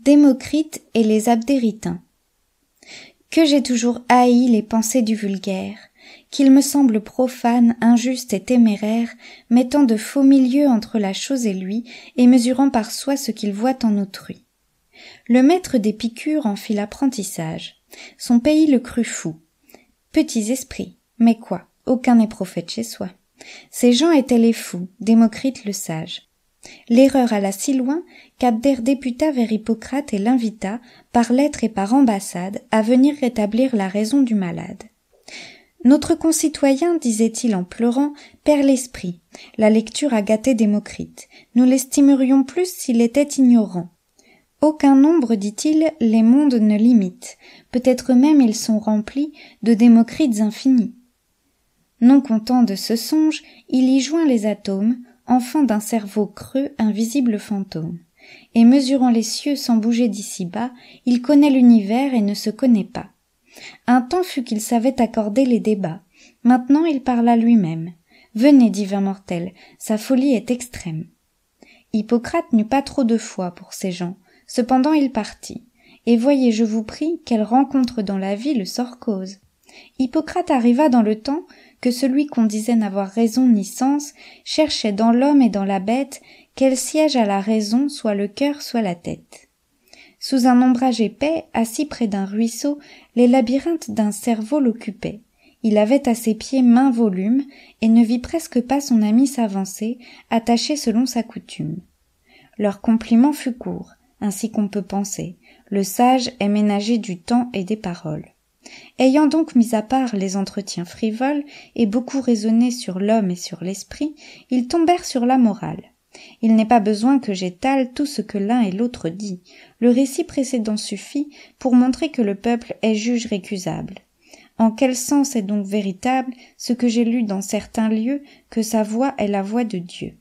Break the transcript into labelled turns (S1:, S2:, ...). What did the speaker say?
S1: Démocrite et les Abdéritains. Que j'ai toujours haï les pensées du vulgaire, qu'il me semble profane, injuste et téméraire, mettant de faux milieux entre la chose et lui, et mesurant par soi ce qu'il voit en autrui. Le maître d'Épicure en fit l'apprentissage. Son pays le crut fou. Petits esprits, mais quoi, aucun n'est prophète chez soi. Ces gens étaient les fous, Démocrite le sage. L'erreur alla si loin qu'Abdère députa vers Hippocrate et l'invita, par lettre et par ambassade, à venir rétablir la raison du malade. Notre concitoyen, disait-il en pleurant, perd l'esprit. La lecture a gâté Démocrite. Nous l'estimerions plus s'il était ignorant. Aucun nombre, dit-il, les mondes ne limite. Peut-être même ils sont remplis de Démocrites infinis. Non content de ce songe, il y joint les atomes, enfant d'un cerveau creux, invisible fantôme. Et mesurant les cieux sans bouger d'ici-bas, il connaît l'univers et ne se connaît pas. Un temps fut qu'il savait accorder les débats. Maintenant il parla lui-même. « Venez, divin mortel, sa folie est extrême. » Hippocrate n'eut pas trop de foi pour ces gens. Cependant il partit. Et voyez, je vous prie, quelle rencontre dans la vie le sort cause. Hippocrate arriva dans le temps que celui qu'on disait n'avoir raison ni sens cherchait dans l'homme et dans la bête quel siège à la raison, soit le cœur, soit la tête. Sous un ombrage épais, assis près d'un ruisseau, les labyrinthes d'un cerveau l'occupaient. Il avait à ses pieds maints volumes, et ne vit presque pas son ami s'avancer, attaché selon sa coutume. Leur compliment fut court, ainsi qu'on peut penser. Le sage est ménager du temps et des paroles. Ayant donc mis à part les entretiens frivoles et beaucoup raisonné sur l'homme et sur l'esprit, ils tombèrent sur la morale. Il n'est pas besoin que j'étale tout ce que l'un et l'autre dit. Le récit précédent suffit pour montrer que le peuple est juge récusable. En quel sens est donc véritable ce que j'ai lu dans certains lieux que sa voix est la voix de Dieu?